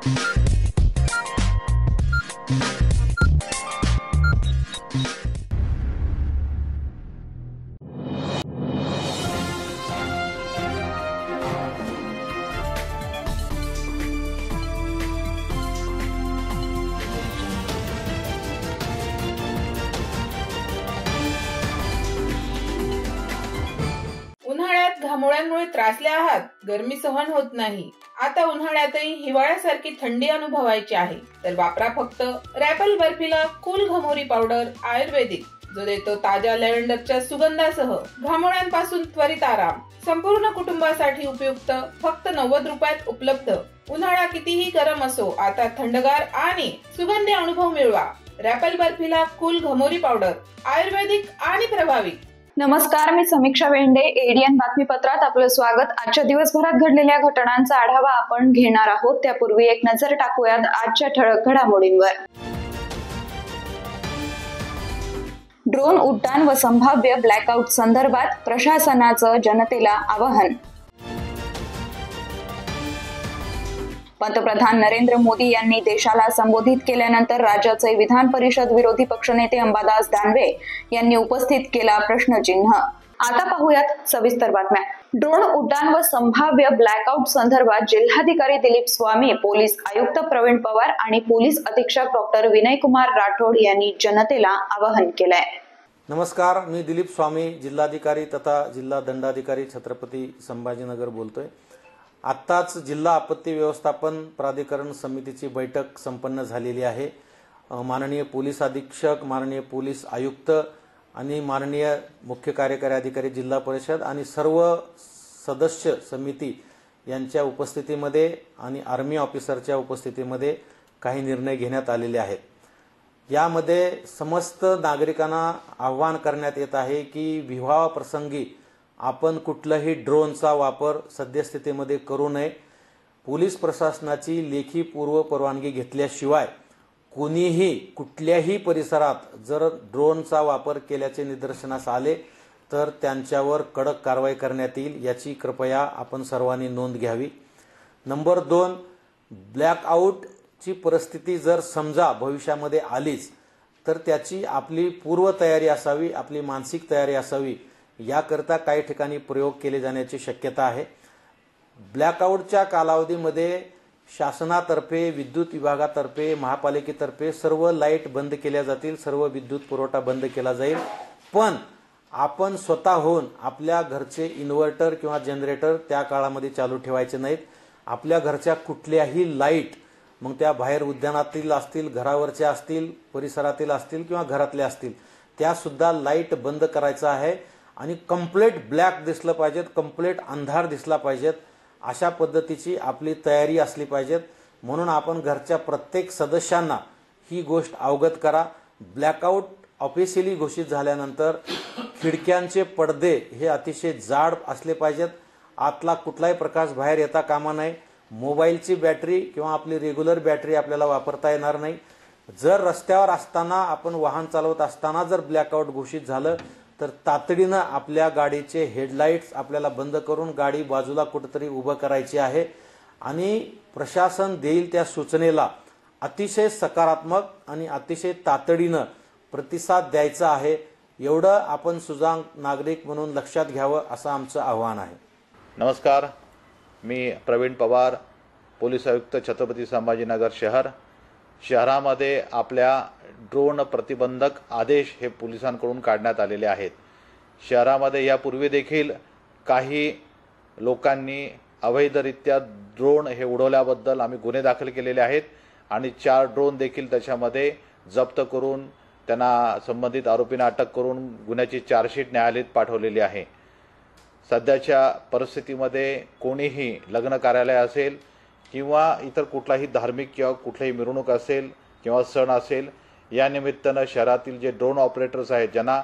उन्हाळ्यात घामोळ्यांमुळे त्रासले आहात, गरमी सहन होत नाही, आता उन्हाळ्यातही हिवाळ्यासारखी थंडी अनुभवायची आहे, तर वापरा फक्त रॅपल बर्फिला कूल घमोरी पावडर आयुर्वेदिक, जो देतो ताज्या लॅव्हेंडरच्या सुगंधासह घामोळ्यांपासून त्वरित आराम. संपूर्ण कुटुंबासाठी उपयुक्त, फक्त 90 रुपयात उपलब्ध. उन्हाळा कितीही गरम असो, आता थंडगार आणि सुगंधी अनुभव मिळवा. रॅपल बर्फिला कूल घमोरी पावडर आयुर्वेदिक आणि प्रभावी. नमस्कार, मी समीक्षा वेंडे. एडीएन बातमीपत्रात आपलं स्वागत. आजच्या दिवसभरात घडलेल्या घटनांचा आढावा आपण घेणार आहोत. त्यापूर्वी एक नजर टाकूयात आजच्या ठळक घडामोडींवर. ड्रोन उड्डाण व संभाव्य ब्लॅकआउट संदर्भात प्रशासनाचं जनतेला आवाहन. पंतप्रधान नरेंद्र मोदी यांनी देशाला संबोधित केल्यानंतर राज्याचे विधान परिषद विरोधी पक्षनेते अंबादास दानवे यांनी उपस्थित केला प्रश्नचिन्ह. आता पाहूयात सविस्तर बातम्या. ड्रोन उड्डाण व संभाव्य ब्लॅकआउट संदर्भात जिल्हाधिकारी दिलीप स्वामी, पोलीस आयुक्त प्रवीण पवार आणि पोलीस अधीक्षक डॉक्टर विनयकुमार राठोड यांनी जनतेला आवाहन केलंय. नमस्कार, मी दिलीप स्वामी, जिल्हाधिकारी तथा जिल्हा दंडाधिकारी छत्रपती संभाजीनगर बोलतोय. आत्ताच जिल्हा आपत्ती व्यवस्थापन प्राधिकरण समितीची बैठक संपन्न झालेली आहे. माननीय पोलीस अधीक्षक, माननीय पोलीस आयुक्त आणि माननीय मुख्य कार्यकारी अधिकारी जिल्हा परिषद आणि सर्व सदस्य समिती यांच्या उपस्थितीमध्ये आणि आर्मी ऑफिसरच्या उपस्थितीमध्ये काही निर्णय घेण्यात आलेले आहेत. यामध्ये समस्त नागरिकांना आवाहन करण्यात येत आहे की विवाह प्रसंगी आपण कुठलाही ड्रोनचा वापर सद्यस्थितीमध्ये करू नये. पोलीस प्रशासनाची लेखी पूर्व परवानगी घेतल्याशिवाय कोणीही कुठल्याही परिसरात जर ड्रोनचा वापर केल्याचे निदर्शनास आले तर त्यांच्यावर कडक कारवाई करण्यात येईल, याची कृपया आपण सर्वांनी नोंद घ्यावी. नंबर 2, ब्लॅकआउटची परिस्थिती जर समजा भविष्यामध्ये आलीच तर त्याची आपली पूर्वतयारी असावी, आपली मानसिक तयारी असावी. याकरता काही ठिकाणी प्रयोग केले जाण्याची शक्यता आहे. ब्लॅकआउटच्या कालावधीमध्ये शासनातर्फे, विद्युत विभागातर्फे, महापालिकेतर्फे सर्व लाईट बंद केल्या जातील, सर्व विद्युत पुरवठा बंद केला जाईल. पण आपण स्वतःहून आपल्या घरचे इन्व्हर्टर किंवा जनरेटर त्या काळामध्ये चालू ठेवायचे नाहीत. आपल्या घरच्या कुठल्याही लाईट, मग त्या बाहेर उद्यानातील असतील, घरावरच्या असतील, परिसरातील असतील किंवा घरातल्या असतील, त्या सुद्धा लाईट बंद करायचा आहे आणि कंप्लीट ब्लॅक दिसलं पाहिजेत, कंप्लीट अंधार दिसला पाहिजेत. अशा पद्धतीची आपली तयारी असली पाहिजेत. म्हणून आपण घरच्या प्रत्येक सदस्यांना ही गोष्ट अवगत करा. ब्लॅकआउट ऑफिशियली घोषित झाल्यानंतर खिडक्यांचे पडदे हे अतिशय जाड असले पाहिजेत. आतला कुठलाही प्रकाश बाहेर येता कामा नये. मोबाईलची बॅटरी किंवा आपली रेग्युलर बॅटरी आपल्याला वापरता येणार नाही. जर रस्त्यावर असताना, आपण वाहन चालवत असताना जर ब्लॅकआउट घोषित झालं तर तातडीनं आपल्या गाडीचे हेडलाईट्स आपल्याला बंद करून गाडी बाजूला कुठेतरी उभं करायची आहे आणि प्रशासन देईल त्या सूचनेला अतिशय सकारात्मक आणि अतिशय तातडीनं प्रतिसाद द्यायचा आहे. एवढं आपण सुजाण नागरिक म्हणून लक्षात घ्यावं असं आमचं आव्हान आहे. नमस्कार, मी प्रवीण पवार, पोलीस आयुक्त छत्रपती संभाजीनगर शहरामध्ये आपल्या ड्रोन प्रतिबंधक आदेश हे पोलिसांकडून काढण्यात आलेले आहेत. शहरामध्ये यापूर्वी देखील काही लोकांनी अवैधरित्या ड्रोन हे उडवल्याबद्दल आम्ही गुन्हे दाखल केलेले आहेत आणि 4 ड्रोन देखील त्याच्यामध्ये जप्त करून त्यांना संबंधित आरोपींना अटक करून गुन्ह्याची चार्जशीट न्यायालयात पाठवलेली आहे. सध्याच्या परिस्थितीमध्ये कोणीही लग्न कार्यालय असेल किंवा इतर कुठलाही धार्मिक किंवा कुठलाही मिरवणूक असेल किंवा सण असेल, या निमित्तानं शहरातील जे ड्रोन ऑपरेटर्स आहेत ज्यांना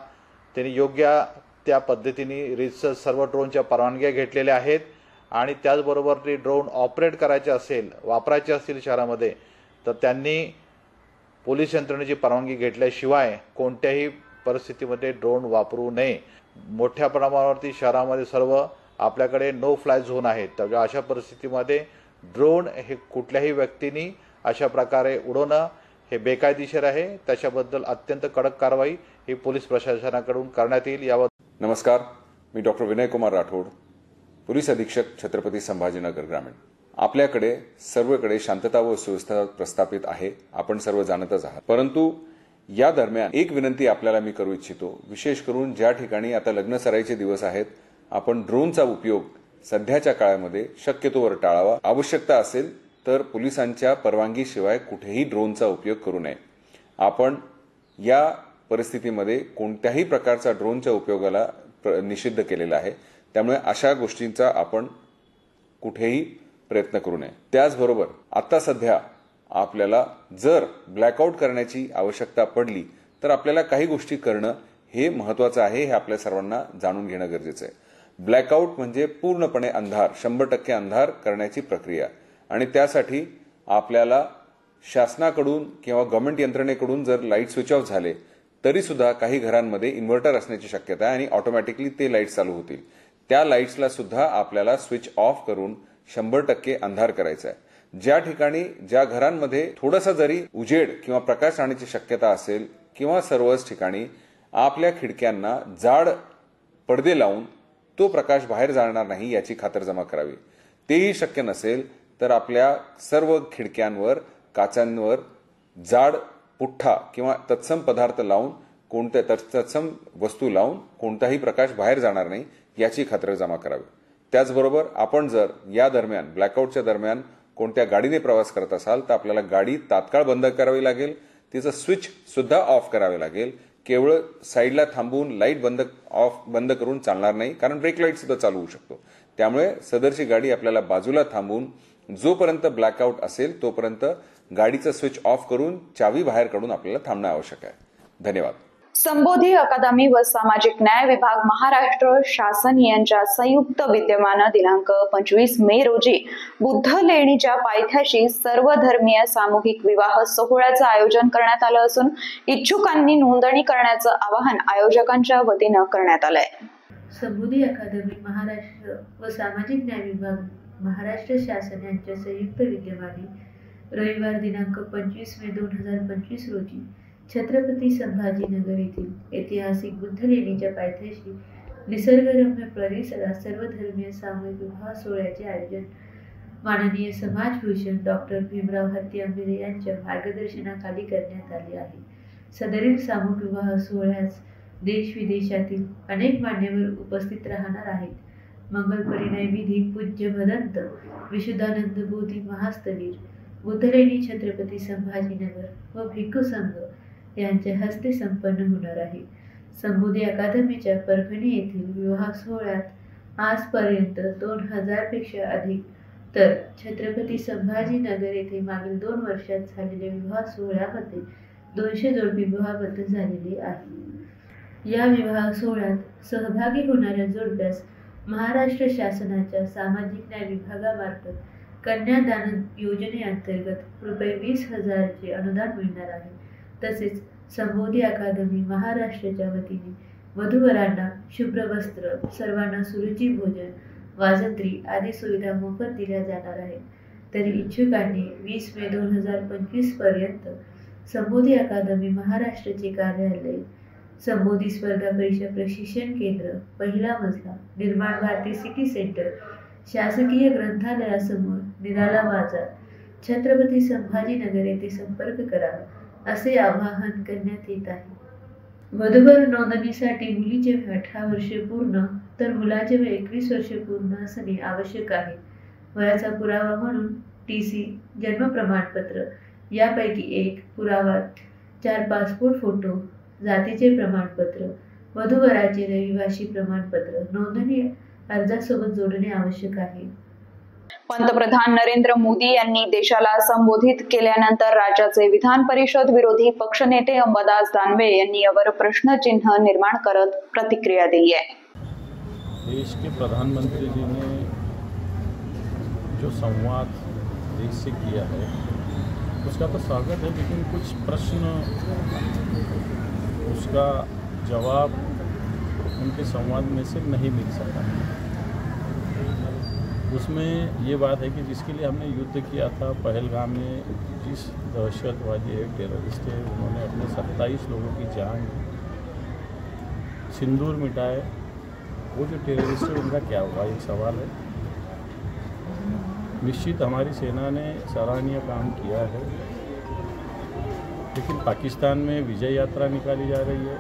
त्यांनी योग्य त्या पद्धतीने रीतसर सर्व ड्रोनच्या परवानग्या घेतलेल्या आहेत आणि त्याचबरोबर ते ड्रोन ऑपरेट करायचे असेल, वापरायचे असतील शहरामध्ये, तर त्यांनी पोलीस यंत्रणेची परवानगी घेतल्याशिवाय कोणत्याही परिस्थितीमध्ये ड्रोन वापरू नये. मोठ्या प्रमाणावरती शहरामध्ये सर्व आपल्याकडे नो फ्लाय झोन आहेत, तर अशा परिस्थितीमध्ये ड्रोन हे कुठल्याही व्यक्तींनी अशा प्रकारे उडवणं हे बेकायदेशीर आहे। त्याच्याबद्दल अत्यंत कडक कारवाई ही पोलीस प्रशासनाकडून करण्यात येईल। यावर नमस्कार, मी डॉक्टर विनय कुमार राठोड, पोलीस अधीक्षक छत्रपती संभाजीनगर ग्रामीण। आपल्याकडे सर्वकडे शांतता व सुव्यवस्था प्रस्थापित आहे, आपण सर्व जाणतच आहात। परंतु या दरम्यान एक विनंती आपल्याला मी करू इच्छितो, विशेष करून ज्या ठिकाणी आता लग्न सराईचे दिवस आहेत, आपण ड्रोनचा उपयोग सध्याच्या काळामध्ये शक्यतोवर टाळावा। आवश्यकता असेल तर पोलिसांच्या परवानगीशिवाय कुठेही ड्रोनचा उपयोग करू नये। आपण या परिस्थितीमध्ये कोणत्याही प्रकारचा ड्रोनच्या उपयोगाला निषिद्ध केलेला आहे, त्यामुळे अशा गोष्टींचा आपण कुठेही प्रयत्न करू नये। त्याचबरोबर आता सध्या आपल्याला जर ब्लॅकआउट करण्याची आवश्यकता पडली तर आपल्याला काही गोष्टी करणं हे महत्त्वाचं आहे, हे आपल्या सर्वांना जाणून घेणं गरजेचं आहे। ब्लॅकआउट म्हणजे पूर्णपणे अंधार, 100% अंधार करण्याची प्रक्रिया, आणि त्यासाठी आपल्याला शासनाकडून किंवा गव्हर्नमेंट यंत्रणेकडून जर लाईट स्विच ऑफ झाले तरी सुद्धा काही घरांमध्ये इन्व्हर्टर असण्याची शक्यता आहे आणि ऑटोमॅटिकली ते लाईट चालू होतील। त्या लाईट्सला सुद्धा आपल्याला स्विच ऑफ करून 100% अंधार करायचा आहे। ज्या ठिकाणी ज्या घरांमध्ये थोडासा जरी उजेड किंवा प्रकाश राहण्याची शक्यता असेल किंवा सर्वच ठिकाणी आपल्या खिडक्यांना जाड पडदे लावून तो प्रकाश बाहेर जाणार नाही याची खातरजमा करावी। तेही शक्य नसेल तर आपल्या सर्व खिडक्यांवर काचांवर जाड पुठ्ठा किंवा तत्सम पदार्थ लावून, कोणत्या तत्सम वस्तू लावून कोणताही प्रकाश बाहेर जाणार नाही याची खातरजमा करावी। त्याचबरोबर आपण जर या दरम्यान ब्लॅकआउटच्या दरम्यान कोणत्या गाडीने प्रवास करत असाल तर आपल्याला गाडी तात्काळ बंद करावी लागेल, तिचं स्विच सुद्धा ऑफ करावे लागेल। केवळ साईडला थांबून लाईट बंद करून चालणार नाही, कारण ब्रेक लाईट सुद्धा चालू होऊ शकतो। त्यामुळे सदरची गाडी आपल्याला बाजूला थांबून जोपर्यंत ब्लॅकआउट असेल तोपर्यंत गाडीचं स्विच ऑफ करून चावी बाहेर काढून आपल्याला थांबणं आवश्यक आहे। धन्यवाद। संबोधी अकादमी व सामाजिक न्याय विभाग महाराष्ट्र शासन यांच्या संयुक्त विद्यमानं दिनांक 25 मे रोजी बुद्ध लेणीच्या पायथ्याशी सर्वधर्मीय सामूहिक विवाह सोहळ्याचं आयोजन करण्यात आलं असून इच्छुकांनी नोंदणी करण्याचं आवाहन आयोजकांच्या वतीनं करण्यात आलंय। संबोधी अकादमी महाराष्ट्र व सामाजिक न्याय विभाग महाराष्ट्र शासन यांच्या संयुक्त विद्यमाने रविवार दिनांक 25 मे 2025 रोजी छत्रपती संभाजीनगर येथील ऐतिहासिक बुद्ध लेणीच्या पायथ्याशी निसर्गरम्य परिसरात सर्वधर्मीय सामूहिक विवाह सोहळ्याचे आयोजन माननीय समाजभूषण डॉक्टर भीमराव हत्ती आंबेरे यांच्या मार्गदर्शनाखाली करण्यात आले आहे। सदरील सामूहिक विवाह सोहळ्यास देश विदेशातील अनेक मान्यवर उपस्थित राहणार आहेत। मंगल परिणय विधी पूज्य भदंत विशुद्धानंद बोधी महास्तवीर बुद्धलेणी छत्रपती संभाजीनगर व भिक्खू संघ यांच्या हस्ते संपन्न होणार आहे। संबोधी अकादमीच्या परभणी येथील विवाह सोहळ्यात आजपर्यंत 2000 पेक्षा अधिक तर छत्रपती संभाजीनगर येथे मागील 2 वर्षात झालेल्या विवाह सोहळ्यामध्ये 200 जोडपी विवाहबद्ध झालेले आहे। या विवाह सोहळ्यात सहभागी होणाऱ्या जोडप्यास महाराष्ट्र शासनाच्या सामाजिक न्याय विभागामार्फत कन्यादान योजनेअंतर्गत रुपये 20,000चे अनुदान मिळणार आहे। तसेच संबोधी अकादमी महाराष्ट्राच्या वतीने वधूवरांना शुभ्र वस्त्र, सर्वांना सुरुची भोजन, वाजंत्री आदी सुविधा मोफत दिल्या जाणार आहेत। तरी इच्छुकांनी 20 मे 2025 पर्यंत संबोधी अकादमी महाराष्ट्राचे कार्यालय, संबोधी स्पर्धा परीक्षा प्रशिक्षण केंद्र, पहिला मजला, निर्माण भारती सिटी सेंटर, शासकीय ग्रंथालयासमोर, निराला बाजार, छत्रपती संभाजीनगर येथे संपर्क करावा असे आवाहन करण्यात येत आहे। वधूवर नोंदणीसाठी मुलीचे वय 18 वर्षे पूर्ण तर मुलाचे वय 21 वर्षे पूर्ण असणे आवश्यक आहे। वयाचा पुरावा म्हणून TC, जन्म प्रमाणपत्र यापैकी एक पुरावा, 4 पासपोर्ट फोटो, जातीचे प्रमाणपत्र, वधूवराचे रहिवासी प्रमाणपत्र नोंदणी अर्जासोबत जोडणे आवश्यक आहे। पंतप्रधान नरेंद्र मोदी यांनी देशाला संबोधित केल्यानंतर राज्याचे विधान परिषद विरोधी पक्षनेते अंबादास दानवे यांनी यावर प्रश्नचिन्ह निर्माण करत प्रतिक्रिया दिली आहे। देश के प्रधानमंत्री जी ने जो संवाद देश से किया है उसका तो स्वागत है, लेकिन कुछ प्रश्न उसका जवाब उनके संवाद में से नहीं मिल सका। उसमें ये बात है कि जिसके लिए हमने युद्ध किया था पहलगाम में, जिस दहशतवादी है, टेररिस्ट है, उन्होंने अपने 27 लोगों की जान सिंदूर मिटाए, वो जो टेररिस्ट है उनका क्या हुआ, एक सवाल है। निश्चित हमारी सेना ने सराहनीय काम किया है, लेकिन पाकिस्तान में विजय यात्रा निकाली जा रही है।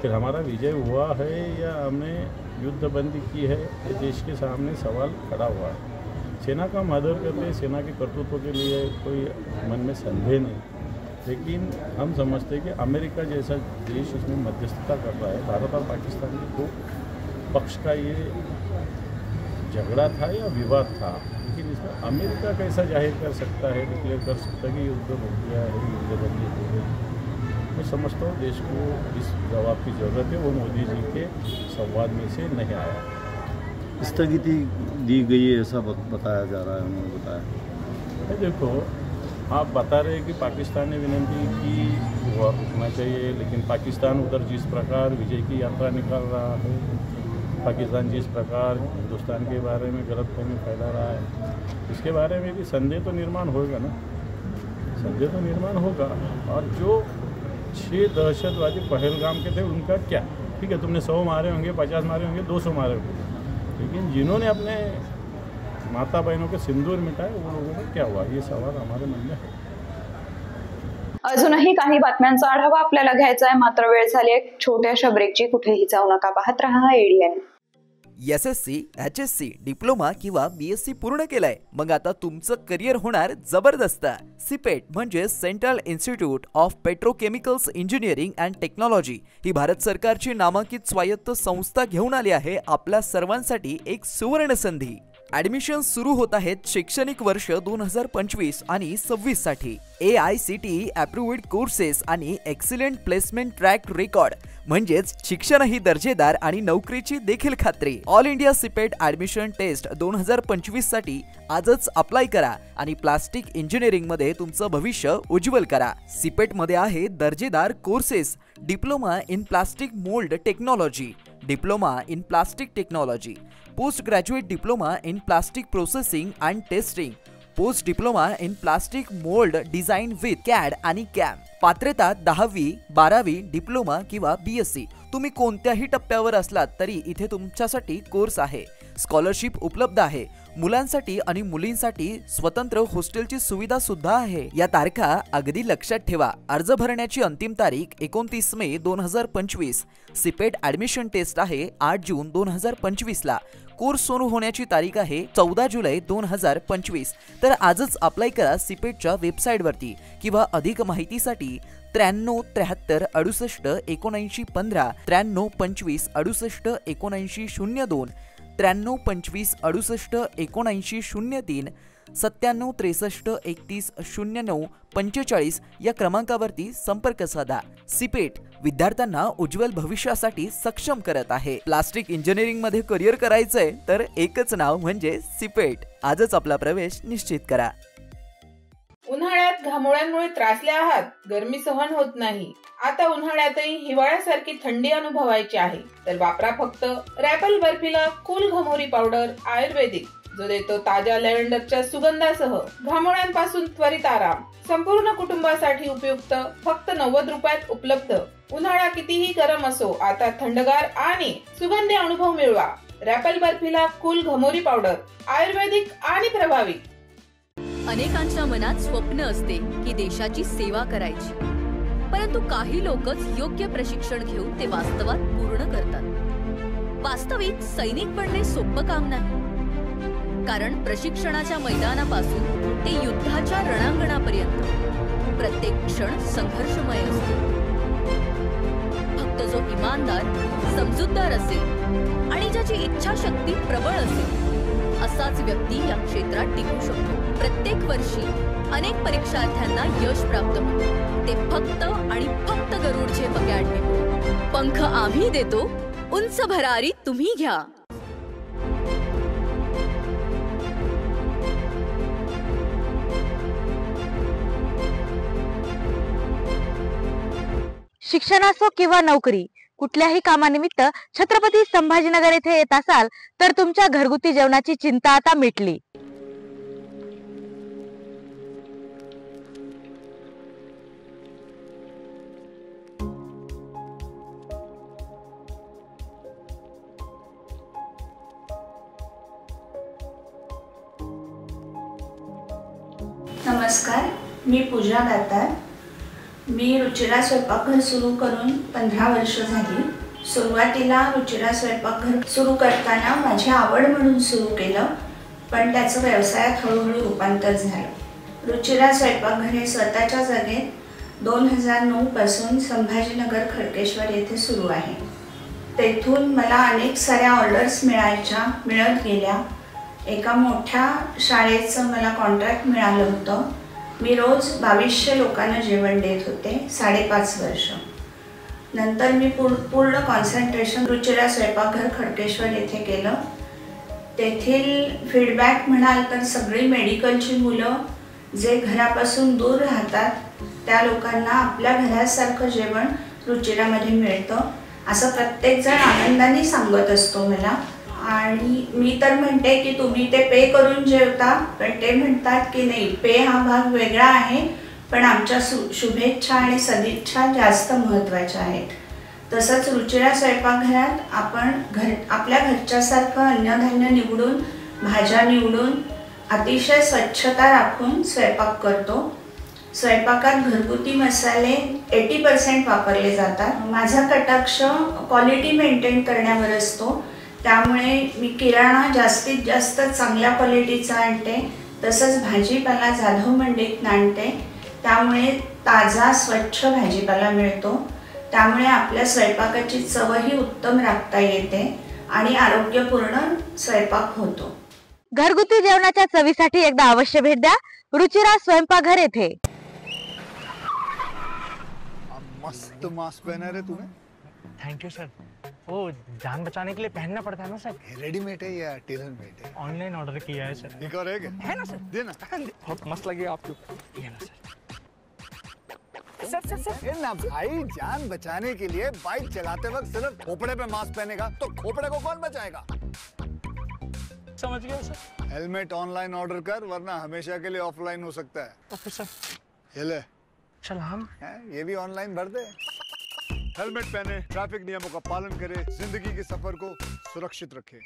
फिर हमारा विजय हुआ है या हमने युद्धबंदी की है, ये देश के सामने सवाल खड़ा हुआ है। सेना का हम आदर करते हैं, सेना के कर्तृत्व के लिए कोई मन में संदेह नहीं, लेकिन हम समझते हैं कि अमेरिका जैसा देश इसमें मध्यस्थता कर रहा है। भारत और पाकिस्तान के दो पक्ष का ये झगड़ा था या विवाद था, लेकिन इसमें अमेरिका कैसा जाहिर कर सकता है, डिक्लेयर कर सकता है कि युद्ध हो गया है, युद्धबंदी हो गई। मैं समझता हूँ देश को इस जवाब की ज़रूरत है, वो मोदी जी के संवाद में से नहीं आया। स्थगिति दी गई है ऐसा बताया जा रहा है, उन्होंने बताया। देखो, आप बता रहे हैं कि पाकिस्तान ने विनती की वो रुकना चाहिए, लेकिन पाकिस्तान उधर जिस प्रकार विजय की यात्रा निकाल रहा है, पाकिस्तान जिस प्रकार हिंदुस्तान के बारे में गलतफहमी फैला रहा है, इसके बारे में भी संदेह तो निर्माण होगा ना, संदेह तो निर्माण होगा। और जो 6 दहशतवादी पहलगाम के थे उनका क्या, ठीक है तुमने 100 मारे होंगे, 50 मारे होंगे, 200 मारे होंगे, लेकिन जिन्होंने अपने माता बहनों के सिंदूर मिटाए वो लोगों का क्या हुआ, ये सवाल हमारे मन में है। अजूनही काही बातम्यांचा आढावा आपल्याला घ्यायचा आहे, मात्र वेळ झाली एक छोट्याशा ब्रेकची। कुठेही जाऊ नका, पाहत रहा एडीएन। SSC, HSC, डिप्लोमा किंवा BSc पूर्ण केलाय, मग आता तुमचं करिअर होणार जबरदस्त। सिपेट म्हणजे Central Institute of Petrochemicals Engineering and Technology ही भारत सरकारची नामांकित स्वायत्त संस्था घेऊन आली आहे आपल्या सर्वांसाठी एक सुवर्ण संधी। ॲडमिशन सुरू होत आहेत शैक्षणिक वर्ष 2025 आणि 26 साठी। AICTE अप्रूव्ड कोर्सेस आणि एक्सलंट प्लेसमेंट ट्रॅक रेकॉर्ड म्हणजेच शिक्षणही दर्जेदार आणि नोकरीची देखील खात्री। All India CIPET admission test 2025 साठी आजच अप्लाय करा आणि प्लास्टिक इंजिनिअरिंग मध्ये तुमचं भविष्य उज्ज्वल करा। सिपेट मध्ये आहे दर्जेदार courses, diploma in plastic mould technology, diploma in plastic technology, post graduate diploma in plastic processing and testing, post diploma in plastic mould design with CAD आणि कॅम। पात्रता 10वी, 12वी, डिप्लोमा किंवा BSc। तुम्ही कोणत्याही टप्प्यावर असलात तरी इथे तुमच्यासाठी कोर्स आहे। स्कॉलरशिप उपलब्ध आहे। मुलांसाठी आणि मुलींसाठी स्वतंत्र हॉस्टेलची सुविधा सुद्धा आहे। या तारखा अगदी लक्षात ठेवा। अर्ज भरण्याची अंतिम तारीख 29 मे 2025। सिपेट ॲडमिशन टेस्ट आहे 8 जून 2025 ला। कोर्स सुरू होण्याची तारीख आहे 14 जुलै 2025। तर आजच अप्लाय करा सिपेटच्या वेबसाईटवरती किंवा अधिक माहितीसाठी 93 73 68 79 15, 93 25 68 79 02, 93 25 68 79 03, 97 63 31 09 45 या क्रमांकावरती संपर्क साधा। सिपेट विद्यार्थ्यांना उज्ज्वल भविष्यासाठी सक्षम करत आहे। प्लास्टिक इंजिनिअरिंग मध्ये करिअर करायचंय तर एकच नाव म्हणजे सिपेट। आजच आपला प्रवेश निश्चित करा। उन्हाळ्यात घामोळ्यांमुळे त्रासले आहात, गरमी सहन होत नाही, आता उन्हाळ्यातही हिवाळ्यासारखी थंडी अनुभवायची आहे, तर वापरा फक्त रॅपल बर्फीला कूल घमोरी पावडर आयुर्वेदिक, जो देतो ताज्या लॅव्हेंडरच्या सुगंधासह घामोळ्यांपासून त्वरित आराम। संपूर्ण कुटुंबासाठी उपयुक्त, फक्त 90 रुपयात उपलब्ध। उन्हाळा कितीही गरम असो, आता थंडगार आणि सुगंधी अनुभव मिळवा। रॅपल बर्फीला कूल घमोरी पावडर आयुर्वेदिक आणि प्रभावी। अनेकांच्या मनात स्वप्न असते की देशाची सेवा करायची, परंतु काही लोकच योग्य प्रशिक्षण घेऊन ते वास्तवात पूर्ण करतात। वास्तविक सैनिक बनणे सोपं काम नाही, कारण प्रशिक्षणाच्या मैदानापासून ते युद्धाच्या रणांगणापर्यंत प्रत्येक क्षण संघर्षमय असतो। फक्त जो इमानदार, समजूतदार असेल आणि ज्याची इच्छाशक्ती प्रबळ असेल असाच व्यक्ती या क्षेत्रात टिकू शकतो। प्रत्येक वर्षी अनेक परीक्षार्थ्यांना यश प्राप्त होते, ते फक्त आणि फक्त गरुड झेप अकॅडमी। पंख आम्ही देतो, उंच भरारी तुम्ही घ्या। शिक्षण असो किंवा नोकरी, कुठल्याही कामानिमित्त छत्रपती संभाजीनगर येथे येत असाल तर तुमच्या घरगुती जेवणाची चिंता आता मिटली। नमस्कार, मी पूजा दातार। मी रुचिरा स्वयंपाकघर सुरू करून 15 वर्ष झाली। सुरुवातीला रुचिरा स्वयंपाकघर सुरू करताना माझी आवड म्हणून सुरू केलं, पण त्याचं व्यवसायात हळूहळू रूपांतर झालं। रुचिरा स्वयंपाकघर हे स्वतःच्या जागेत 2009 पासून संभाजीनगर खडकेश्वर येथे सुरू आहे। तेथून मला अनेक साऱ्या ऑर्डर्स मिळत गेल्या। एका मोठ्या शाळेचं मला कॉन्ट्रॅक्ट मिळालं होतं। मी रोज 2200 लोकांना जेवण देत होते 5.5 वर्ष। नंतर मी पूर्ण कॉन्सन्ट्रेशन रुचिरा स्वयंपाकघर खडकेश्वर येथे केलं। तेथील फीडबॅक म्हणाल तर सगळी मेडिकलची मुलं जे घरापासून दूर राहतात त्या लोकांना आपल्या घरासारखं जेवण रुचिरामध्ये मिळतं असं प्रत्येकजण आनंदाने सांगत असतो मला। आणि मी तर म्हणते की तुम्ही ते पे करून जेवता, पण ते म्हणतात की नाही, पे हा भाग वेगळा आहे, पण आमच्या शुभेच्छा आणि सदिच्छा जास्त महत्त्वाच्या आहेत। तसंच रुचिरा स्वयंपाकघरात आपण आपल्या घरच्यासारखं अन्नधान्य निवडून, भाज्या निवडून, अतिशय स्वच्छता राखून स्वयंपाक करतो। स्वयंपाकात घरगुती मसाले 80% वापरले जातात। माझा कटाक्ष क्वालिटी मेंटेन करण्यावर असतो, त्यामुळे मी किराणा जास्तीत जास्त चांगल्या क्वालिटीचा आणते। तसंच भाजीपाला जाधव मंडईतून आणते, त्यामुळे ताजा स्वच्छ भाजीपाला मिळतो। त्यामुळे आपल्या स्वयंपाकाची चवही उत्तम राखता येते आणि आरोग्यपूर्ण स्वयंपाक होतो। घरगुती जेवणाच्या चवीसाठी एकदा अवश्य भेट द्या रुचिरा स्वयंपाकघर येथे। मस्त मास्क पहना रे तूने। Thank you sir. वो जान बचाने के लिए पहनना पड़ता है ना सर। रेडीमेड है या टेलर मेड है? ऑनलाइन ऑर्डर किया है सर। एक और है ना सर? देना। बहुत मस्त लगे आपको। ये ना सर। सर ना भाई, जान बचाने के लिए बाइक चलाते वक्त सिर्फ खोपड़े पे मास्क पहनेगा तो खोपड़े को कौन बचाएगा? समझ गया सर। हेलमेट ऑनलाइन ऑर्डर कर, वरना हमेशा के लिए ऑफलाइन हो सकता है। Okay sir. ये ले सलाम। ये भी ऑनलाइन भर दे। हेलमेट पहने, ट्रैफिक नियमों का पालन करे, जिंदगी के सफर को सुरक्षित रखे।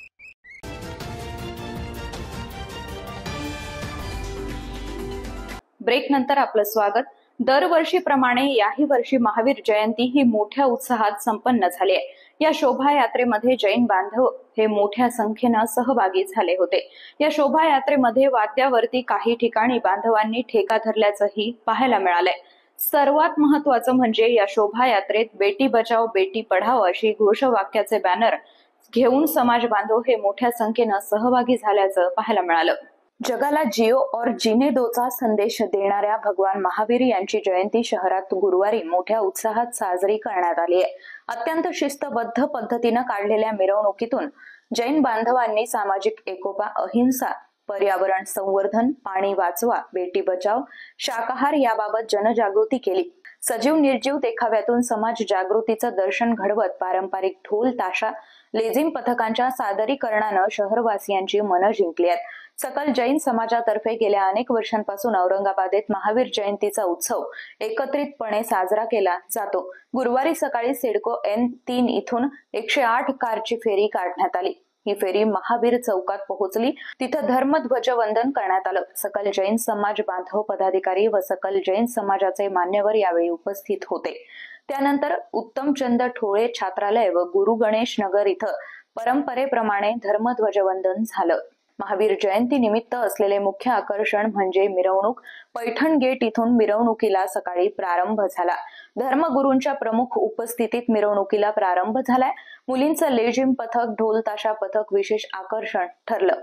ब्रेक नंतर आपलं स्वागत। दरवर्षीप्रमाणे याही वर्षी महावीर जयंती ही मोठ्या उत्साहात संपन्न झाली आहे। या शोभायात्रेमध्ये जैन बांधव हे मोठ्या संख्येनं सहभागी झाले होते। या शोभायात्रेमध्ये वाद्यावरती काही ठिकाणी बांधवांनी ठेका धरल्याचंही पाहायला मिळालंय। सर्वात महत्त्वाचं म्हणजे या शोभायात्रेत बेटी बचाओ बेटी पढाओ अशी घोषवाक्याचे बॅनर घेऊन समाज बांधव हे मोठ्या संख्येनं सहभागी झाल्याचं पाहायला मिळालं। जगाला जिओ और जीने दोचा संदेश देणाऱ्या भगवान महावीर यांची जयंती शहरात गुरुवारी मोठ्या उत्साहात साजरी करण्यात आली आहे। अत्यंत शिस्तबद्ध पद्धतीनं काढलेल्या मिरवणुकीतून जैन बांधवांनी सामाजिक एकोपा, अहिंसा, पर्यावरण संवर्धन, पाणी वाचवा, बेटी बचाव, शाकाहार याबाबत जनजागृती केली। सजीव निर्जीव देखाव्यातून समाज जागृतीचं दर्शन घडवत पारंपरिक ढोल ताशा, लेझिम पथकांच्या सादरीकरणानं शहरवासियांची मनं जिंकली आहेत। सकल जैन समाजातर्फे गेल्या अनेक वर्षांपासून औरंगाबादेत महावीर जयंतीचा उत्सव एकत्रितपणे साजरा केला जातो। गुरुवारी सकाळी सिडको N3 इथून 108 कारची फेरी काढण्यात आली। ही फेरी महावीर चौकात पोहोचली, तिथं धर्मध्वजवंदन करण्यात आलं। सकल जैन समाज बांधव पदाधिकारी व सकल जैन समाजाचे मान्यवर यावेळी उपस्थित होते। त्यानंतर उत्तमचंद ठोळे छात्रालय व गुरु गणेश नगर इथं परंपरेप्रमाणे धर्मध्वजवंदन झालं। महावीर जयंती निमित्त असलेले मुख्य आकर्षण म्हणजे मिरवणूक। पैठण गेट इथून मिरवणुकीला सकाळी प्रारंभ झाला। धर्मगुरूंच्या प्रमुख उपस्थितीत मिरवणुकीला प्रारंभ झालाय। मुलींचं लेझिम पथक, ढोल ताशा पथक विशेष आकर्षण ठरलं.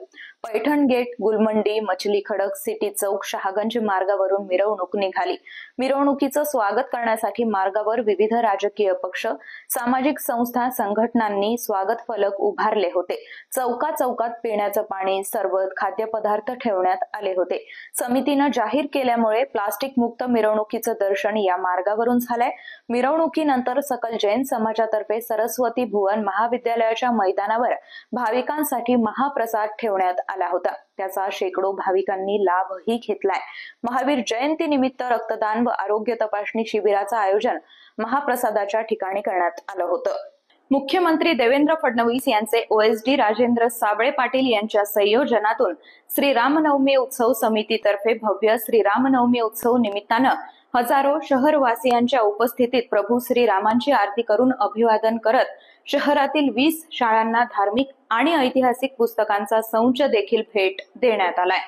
पैठण गेट, गुलमंडी, मछली खडक, सिटी चौक, शहागंज मार्गावरून मिरवणूक निघाली. मिरवणुकीचं स्वागत करण्यासाठी मार्गावर विविध राजकीय पक्ष, सामाजिक संस्था, संघटनांनी स्वागत फलक उभारले होते. चौकात पिण्याचं पाणी, सरबत, खाद्यपदार्थ ठेवण्यात आले होते. समितीनं जाहीर केल्यामुळे प्लास्टिक मुक्त मिरवणुकीचं दर्शन या मार्गावरून झालंय. मिरवणुकीनंतर सकल जैन समाजातर्फे सरस्वती भुवन महाविद्यालयाच्या मैदानावर भाविकांसाठी महाप्रसाद ठेवण्यात आला होता. त्याचा शेकडो भाविकांनी लाभही घेतलाय. महावीर जयंती निमित्त रक्तदान व आरोग्य तपासणी शिबिराचं आयोजन महाप्रसादाच्या ठिकाणी करण्यात आलं होतं. मुख्यमंत्री देवेंद्र फडणवीस यांचे OSD राजेंद्र साबळे पाटील यांच्या संयोजनातून श्रीरामनवमी उत्सव समितीतर्फे भव्य श्रीरामनवमी उत्सव निमित्तानं हजारो शहरवासियांच्या उपस्थितीत प्रभू श्रीरामांची आरती करून अभिवादन करत शहरातील 20 शाळांना धार्मिक आणि ऐतिहासिक पुस्तकांचा संच देखील भेट देण्यात आलाय.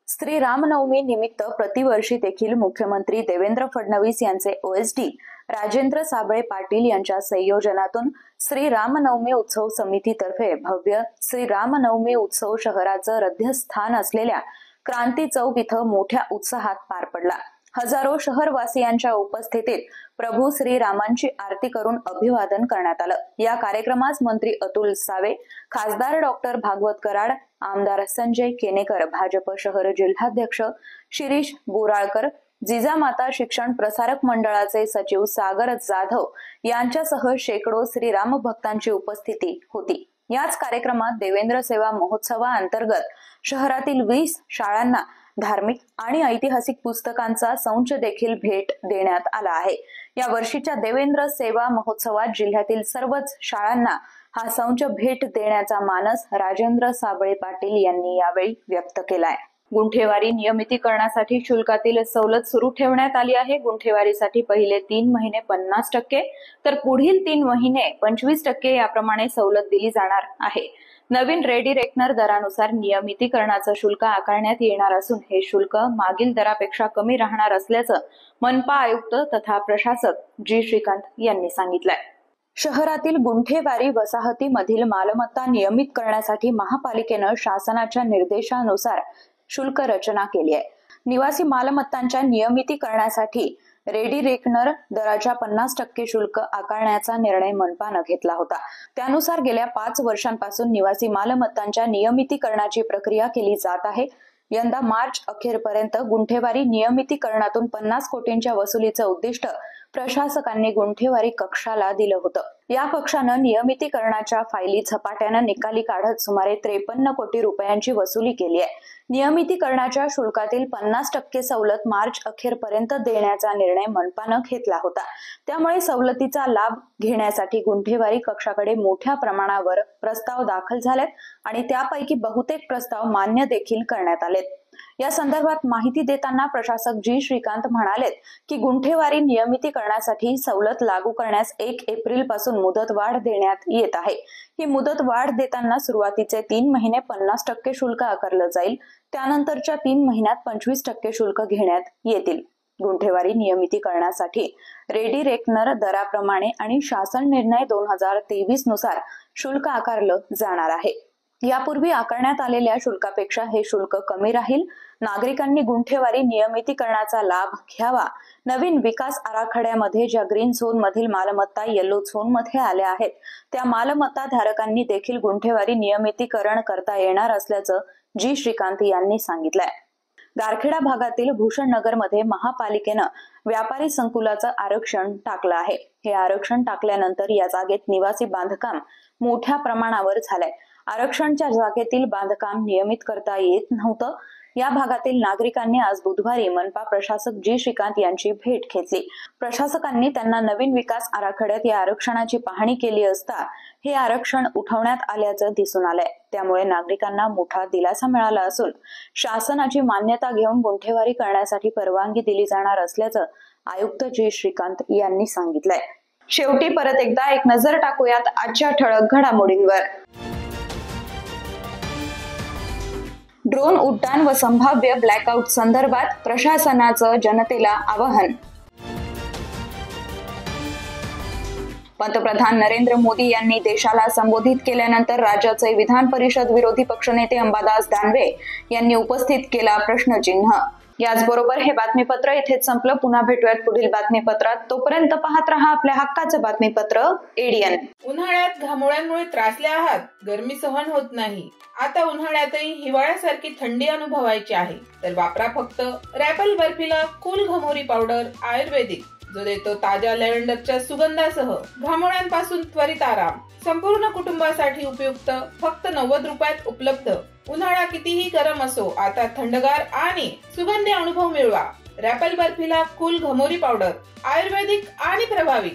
श्री रामनवमी निमित्त प्रतिवर्षी देखील मुख्यमंत्री देवेंद्र फडणवीस यांचे OSD राजेंद्र साबळे पाटील यांच्या संयोजनातून श्री रामनवमी उत्सव समितीतर्फे भव्य श्री रामनवमी उत्सव शहराचं हृदयस्थान असलेल्या क्रांती चौक इथं मोठ्या उत्साहात पार पडला. हजारो शहरवासियांच्या उपस्थितीत प्रभू श्रीरामांची आरती करून अभिवादन करण्यात आलं. या कार्यक्रमास मंत्री अतुल सावे, खासदार डॉक्टर भागवत कराड, आमदार संजय केनेकर, भाजप शहर जिल्हाध्यक्ष शिरीष बोराळकर, जिजामाता शिक्षण प्रसारक मंडळाचे सचिव सागर जाधव यांच्यासह शेकडो श्रीराम भक्तांची उपस्थिती होती. याच कार्यक्रमात देवेंद्र सेवा महोत्सवाअंतर्गत शहरातील 20 शाळांना धार्मिक आणि ऐतिहासिक पुस्तकांचा संच देखील भेट देण्यात आला आहे. या वर्षीच्या देवेंद्र सेवा महोत्सवात जिल्ह्यातील सर्वच शाळांना हा संच भेट देण्याचा मानस राजेंद्र साबळे पाटील यांनी यावेळी व्यक्त केलाय. गुंठेवारी नियमितीकरणासाठी शुल्कातील सवलत सुरू ठेवण्यात आली आहे. गुंठेवारीसाठी पहिले 3 महिने 50%, तर पुढील 3 महिने 25% याप्रमाणे सवलत दिली जाणार आहे. नवीन रेडी रेकनर दरानुसार नियमितीकरणाचं शुल्क आकारण्यात येणार असून हे शुल्क मागील दरापेक्षा कमी राहणार असल्याचं मनपा आयुक्त तथा प्रशासक जी श्रीकांत यांनी सांगितलंय. शहरातील गुंठेवारी वसाहतीमधील मालमत्ता नियमित करण्यासाठी महापालिकेनं शासनाच्या निर्देशानुसार शुल्क रचना केली आहे. निवासी मालमत्तांच्या नियमितीकरणासाठी रेडी रेकनर दराच्या 50% शुल्क आकारण्याचा निर्णय मनपानं घेतला होता. त्यानुसार गेल्या 5 वर्षांपासून निवासी मालमत्तांच्या नियमितीकरणाची प्रक्रिया केली जात आहे. यंदा मार्च अखेरपर्यंत गुंठेवारी नियमितीकरणातून 50 कोटींच्या वसुलीचं उद्दिष्ट प्रशासकांनी गुंठेवारी कक्षाला दिलं होतं. या कक्षानं नियमितीकरणाच्या फायली झपाट्यानं निकाली काढत सुमारे 53 कोटी रुपयांची वसुली केली आहे. नियमितीकरणाच्या शुल्कातील 50% सवलत मार्च अखेरपर्यंत देण्याचा निर्णय मनपानं घेतला होता. त्यामुळे सवलतीचा लाभ घेण्यासाठी गुंठेवारी कक्षाकडे मोठ्या प्रमाणावर प्रस्ताव दाखल झालेत आणि त्यापैकी बहुतेक प्रस्ताव मान्य देखील करण्यात आलेत. या संदर्भात माहिती देताना प्रशासक जी श्रीकांत म्हणालेत की गुंठेवारी नियमितीकरणासाठी सवलत लागू करण्यास 1 एप्रिल पासून मुदतवाढ देण्यात येत आहे. ही मुदतवाढ देताना सुरुवातीचे 3 महिने 50% शुल्क आकारलं जाईल. त्यानंतरच्या 3 महिन्यात 25% शुल्क घेण्यात येतील. गुंठेवारी नियमितीकरणासाठी रेडी रेकनर दराप्रमाणे आणि शासन निर्णय 2023 नुसार शुल्क आकारलं जाणार आहे. यापूर्वी आकारण्यात आलेल्या शुल्कापेक्षा हे शुल्क कमी राहील. नागरिकांनी गुंठेवारी नियमितीकरणाचा लाभ घ्यावा. नवीन विकास आराखड्यामध्ये ज्या ग्रीन झोन मधील मालमत्ता येलो झोन मध्ये आल्या आहेत त्या मालमत्ता धारकांनी देखील गुंठेवारी नियमितीकरण करता येणार असल्याचं जी श्रीकांत यांनी सांगितलंय. गारखेडा भागातील भूषणनगर मध्ये महापालिकेनं व्यापारी संकुलाचं आरक्षण टाकलं आहे. हे आरक्षण टाकल्यानंतर या जागेत निवासी बांधकाम मोठ्या प्रमाणावर झालंय. आरक्षणच्या जागेतील बांधकाम नियमित करता येत नव्हतं. या भागातील नागरिकांनी आज बुधवारी मनपा प्रशासक जी श्रीकांत यांची भेट घेतली. प्रशासकांनी त्यांना नवीन विकास आराखड्यात या आरक्षणाची पाहणी केली असता हे आरक्षण उठवण्यात आल्याचं दिसून आलंय. त्यामुळे नागरिकांना मोठा दिलासा मिळाला असून शासनाची मान्यता घेऊन गुंठेवारी करण्यासाठी परवानगी दिली जाणार असल्याचं आयुक्त जी श्रीकांत यांनी सांगितलंय. शेवटी परत एकदा एक नजर टाकूयात आजच्या ठळक घडामोडींवर. ड्रोन उड्डाण व संभाव्य ब्लॅकआउट संदर्भात प्रशासनाचं जनतेला आवाहन. पंतप्रधान नरेंद्र मोदी यांनी देशाला संबोधित केल्यानंतर राज्याचे विधान परिषद विरोधी पक्षनेते अंबादास दानवे यांनी उपस्थित केला प्रश्नचिन्ह। याचबरोबर हे बातमीपत्र इथेच संपलं। पुन्हा भेटूयात पुढील बातमीपत्रात। तोपर्यंत पाहत रहा आपल्या हक्काचं बातमीपत्र एडीएन। उन्हाळ्यात घामोळ्यांमुळे त्रासले आहात, गरमी सहन होत नाही, आता उन्हाळ्यातही हिवाळ्यासारखी थंडी अनुभवायची आहे, तर वापरा फक्त रॅपल बर्फिला कूल घमोरी पावडर आयुर्वेदिक, जो देतो ताज्या लॅव्हेंडरच्या सुगंधासह घामोळ्यांपासून त्वरित आराम। संपूर्ण कुटुंबासाठी उपयुक्त, फक्त 90 रुपयात उपलब्ध। उन्हाळा कितीही गरम असो, आता थंडगार आणि सुगंधी अनुभव मिळवा। रॅपल बर्फिला कूल घमोरी पावडर आयुर्वेदिक आणि प्रभावी।